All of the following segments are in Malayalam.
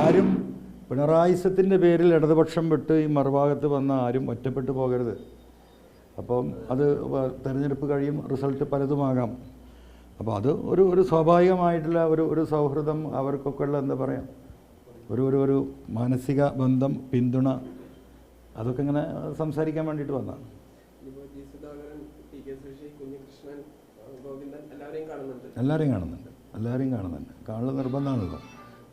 ആരും പിണറായിസത്തിൻ്റെ പേരിൽ ഇടതുപക്ഷം വിട്ട് ഈ മറുഭാഗത്ത് വന്ന ആരും ഒറ്റപ്പെട്ടു പോകരുത്. അപ്പം അത് തെരഞ്ഞെടുപ്പ് കഴിയും, റിസൾട്ട് പലതുമാകാം. അപ്പോൾ അത് ഒരു സ്വാഭാവികമായിട്ടുള്ള ഒരു സൗഹൃദം അവർക്കൊക്കെ ഉള്ള എന്താ പറയുക, ഒരു മാനസിക ബന്ധം, പിന്തുണ, അതൊക്കെ ഇങ്ങനെ സംസാരിക്കാൻ വേണ്ടിയിട്ട് വന്നതാണ്. എല്ലാവരെയും കാണുന്നുണ്ട്. കാണൽ നിർബന്ധമാണല്ലോ.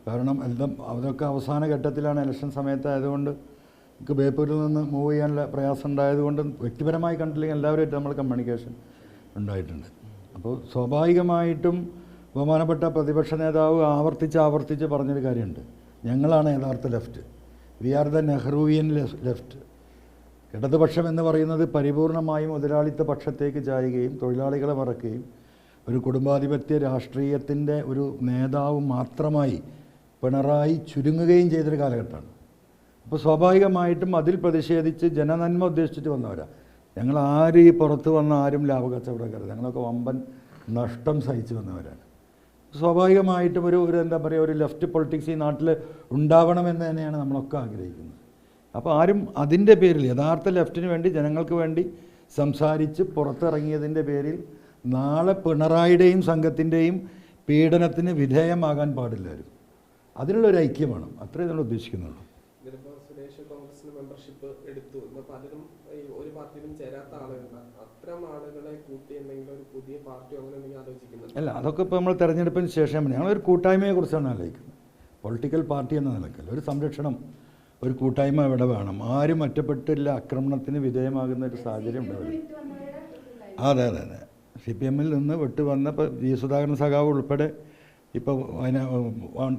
കാരണം എല്ലാം അതൊക്കെ അവസാന ഘട്ടത്തിലാണ്, ഇലക്ഷൻ സമയത്തായതുകൊണ്ട് നമുക്ക് ബേപ്പൂരിൽ നിന്ന് മൂവ് ചെയ്യാനുള്ള പ്രയാസം ഉണ്ടായതുകൊണ്ട് വ്യക്തിപരമായി കണ്ടില്ലെങ്കിൽ എല്ലാവരുമായിട്ട് നമ്മൾ കമ്മ്യൂണിക്കേഷൻ ഉണ്ടായിട്ടുണ്ട്. അപ്പോൾ സ്വാഭാവികമായിട്ടും ബഹുമാനപ്പെട്ട പ്രതിപക്ഷ നേതാവ് ആവർത്തിച്ച് പറഞ്ഞൊരു കാര്യമുണ്ട്, ഞങ്ങളാണ് യഥാർത്ഥ left, we are the Nehruvian left. ഇടതുപക്ഷം എന്ന് പറയുന്നത് പരിപൂർണമായും മുതലാളിത്ത പക്ഷത്തേക്ക് ചായുകയും തൊഴിലാളികളെ മറക്കുകയും ഒരു കുടുംബാധിപത്യ രാഷ്ട്രീയത്തിൻ്റെ ഒരു നേതാവ് മാത്രമായി പിണറായി ചുരുങ്ങുകയും ചെയ്തൊരു കാലഘട്ടമാണ്. അപ്പോൾ സ്വാഭാവികമായിട്ടും അതിൽ പ്രതിഷേധിച്ച് ജനനന്മ ഉദ്ദേശിച്ചിട്ട് വന്നവരാണ് ഞങ്ങൾ. ആരും ഈ പുറത്ത് വന്ന ആരും ലാഭകച്ചവടക്കാർ, ഞങ്ങളൊക്കെ വമ്പൻ നഷ്ടം സഹിച്ചു വന്നവരാണ്. സ്വാഭാവികമായിട്ടും ഒരു എന്താ പറയുക, ഒരു ലെഫ്റ്റ് പൊളിറ്റിക്സ് ഈ നാട്ടിൽ ഉണ്ടാവണമെന്ന് തന്നെയാണ് നമ്മളൊക്കെ ആഗ്രഹിക്കുന്നത്. അപ്പോൾ ആരും അതിൻ്റെ പേരിൽ യഥാർത്ഥ ലെഫ്റ്റിന് വേണ്ടി, ജനങ്ങൾക്ക് വേണ്ടി സംസാരിച്ച് പുറത്തിറങ്ങിയതിൻ്റെ പേരിൽ നാളെ പിണറായിയുടെയും സംഘത്തിൻ്റെയും പീഡനത്തിന് വിധേയമാകാൻ പാടില്ലായിരുന്നു. അതിനുള്ളൊരു ഐക്യം വേണം, അത്രേ നമ്മൾ ഉദ്ദേശിക്കുന്നുള്ളൂ. അല്ല, അതൊക്കെ ഇപ്പോൾ നമ്മൾ തെരഞ്ഞെടുപ്പിന് ശേഷം ഞങ്ങളൊരു കൂട്ടായ്മയെക്കുറിച്ചാണ് ആലോചിക്കുന്നത്. പൊളിറ്റിക്കൽ പാർട്ടി എന്ന നിലയ്ക്കല്ല, ഒരു സംരക്ഷണം, ഒരു കൂട്ടായ്മ ഇവിടെ വേണം. ആരും ഒറ്റപ്പെട്ടില്ല, ആക്രമണത്തിന് വിധേയമാകുന്ന ഒരു സാഹചര്യം ഉണ്ടാവില്ല. അതെ, CPM-ൽ നിന്ന് വിട്ടു വന്നപ്പോൾ ജി സുധാകരൻ സഖാവ് ഉൾപ്പെടെ, ഇപ്പോൾ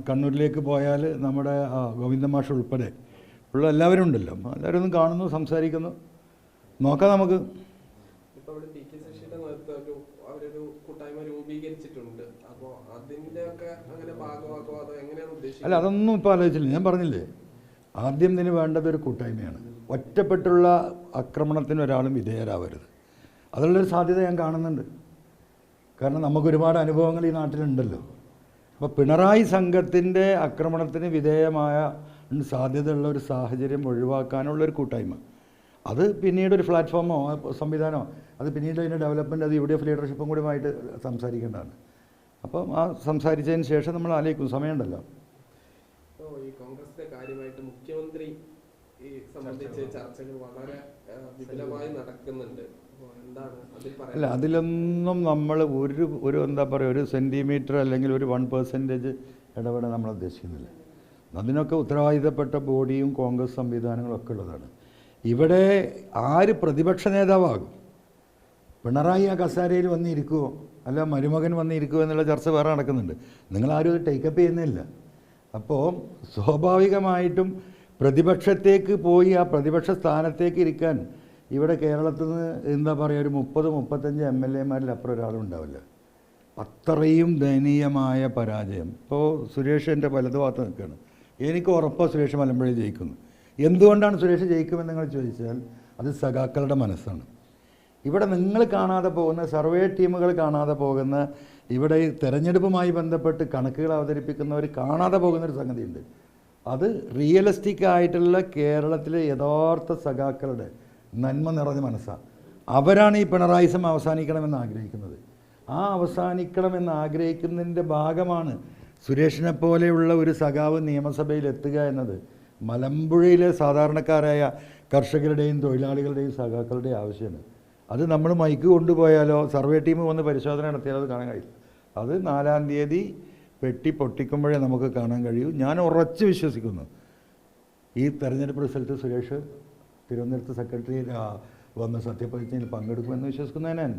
കണ്ണൂരിലേക്ക് പോയാൽ നമ്മുടെ ഗോവിന്ദ മാഷ് ഉൾപ്പെടെ ഉള്ള എല്ലാവരും ഉണ്ടല്ലോ. എല്ലാവരും ഒന്നും കാണുന്നു, സംസാരിക്കുന്നു, നോക്കാം നമുക്ക്. അല്ല, അതൊന്നും ഇപ്പോൾ ആലോചിച്ചില്ല. ഞാൻ പറഞ്ഞില്ലേ, ആദ്യം ഇതിന് വേണ്ടത് ഒരു കൂട്ടായ്മയാണ്. ഒറ്റപ്പെട്ടുള്ള ആക്രമണത്തിന് ഒരാളും വിധേയരാവരുത്. അതിനുള്ളൊരു സാധ്യത ഞാൻ കാണുന്നുണ്ട്. കാരണം നമുക്കൊരുപാട് അനുഭവങ്ങൾ ഈ നാട്ടിലുണ്ടല്ലോ. അപ്പോൾ പിണറായി സംഘത്തിൻ്റെ ആക്രമണത്തിന് വിധേയമായ സാധ്യതയുള്ള ഒരു സാഹചര്യം ഒഴിവാക്കാനുള്ളൊരു കൂട്ടായ്മ, അത് പിന്നീട് ഒരു പ്ലാറ്റ്ഫോമോ സംവിധാനമോ, അത് പിന്നീട് അതിൻ്റെ ഡെവലപ്മെൻറ്റ്, അത് UDF ലീഡർഷിപ്പും കൂടിയുമായിട്ട് സംസാരിക്കേണ്ടതാണ്. അപ്പം ആ സംസാരിച്ചതിന് ശേഷം നമ്മൾ ആലോചിക്കും, സമയമുണ്ടല്ലോ. ഈ കോൺഗ്രസിന്റെ കാര്യമായിട്ട് മുഖ്യമന്ത്രി സംബന്ധിച്ച് ചർച്ചകൾ വളരെ വിപുലമായി നടക്കുന്നുണ്ട്. അല്ല, അതിലൊന്നും നമ്മൾ ഒരു എന്താ പറയുക, ഒരു സെൻറ്റിമീറ്റർ അല്ലെങ്കിൽ ഒരു 1% ഇടപെടാൻ നമ്മൾ ഉദ്ദേശിക്കുന്നില്ല. അതിനൊക്കെ ഉത്തരവാദിത്തപ്പെട്ട ബോഡിയും കോൺഗ്രസ് സംവിധാനങ്ങളൊക്കെ ഉള്ളതാണ്. ഇവിടെ ആര് പ്രതിപക്ഷ നേതാവാകും, പിണറായി ആ കസേരയിൽ വന്നിരിക്കുമോ അല്ല മരുമകൻ വന്നിരിക്കുമോ എന്നുള്ള ചർച്ച വേറെ നടക്കുന്നുണ്ട്. നിങ്ങളാരും അത് ടേക്കപ്പ് ചെയ്യുന്നില്ല. അപ്പോൾ സ്വാഭാവികമായിട്ടും പ്രതിപക്ഷത്തേക്ക് പോയി ആ പ്രതിപക്ഷ സ്ഥാനത്തേക്ക് ഇരിക്കാൻ ഇവിടെ കേരളത്തിൽ നിന്ന് എന്താ പറയുക, ഒരു 30-35 MLA-മാരിൽ അപ്പുറം ഒരാളും ഉണ്ടാവില്ല. അത്രയും ദയനീയമായ പരാജയം. ഇപ്പോൾ സുരേഷ് എൻ്റെ വലതുഭാഗത്ത് നിൽക്കുകയാണ്. എനിക്ക് ഉറപ്പാണ് സുരേഷ് മലമ്പുഴയിൽ ജയിക്കുന്നു. എന്തുകൊണ്ടാണ് സുരേഷ് ജയിക്കുമെന്ന് നിങ്ങൾ ചോദിച്ചാൽ അത് സഖാക്കളുടെ മനസ്സാണ്. ഇവിടെ നിങ്ങൾ കാണാതെ പോകുന്ന, സർവേ ടീമുകൾ കാണാതെ പോകുന്ന, ഇവിടെ ഈ തെരഞ്ഞെടുപ്പുമായി ബന്ധപ്പെട്ട് കണക്കുകൾ അവതരിപ്പിക്കുന്നവർ കാണാതെ പോകുന്നൊരു സംഗതിയുണ്ട്. അത് റിയലിസ്റ്റിക് ആയിട്ടുള്ള കേരളത്തിലെ യഥാർത്ഥ സഖാക്കളുടെ നന്മ നിറഞ്ഞ മനസ്സാണ്. അവരാണ് ഈ പിണറായിസം അവസാനിക്കണമെന്ന് ആഗ്രഹിക്കുന്നത്. ആ അവസാനിക്കണമെന്ന് ആഗ്രഹിക്കുന്നതിൻ്റെ ഭാഗമാണ് സുരേഷിനെ പോലെയുള്ള ഒരു സഖാവ് നിയമസഭയിൽ എത്തുക എന്നത് മലമ്പുഴയിലെ സാധാരണക്കാരായ കർഷകരുടെയും തൊഴിലാളികളുടെയും സഖാക്കളുടെയും ആവശ്യമാണ്. അത് നമ്മൾ മൈക്ക് കൊണ്ടുപോയാലോ സർവേ ടീം വന്ന് പരിശോധന നടത്തിയാലോ അത് കാണാൻ കഴിയില്ല. അത് 4-ാം തീയതി പെട്ടി പൊട്ടിക്കുമ്പോഴേ നമുക്ക് കാണാൻ കഴിയൂ. ഞാൻ ഉറച്ച് വിശ്വസിക്കുന്നു ഈ തെരഞ്ഞെടുപ്പ് റിസൾട്ട് സുരേഷ് തിരുവനന്തപുരത്ത് സെക്രട്ടറി വന്ന് സത്യപ്രതിജ്ഞയിൽ പങ്കെടുക്കുമെന്ന് വിശ്വസിക്കുന്നതിനാണ്.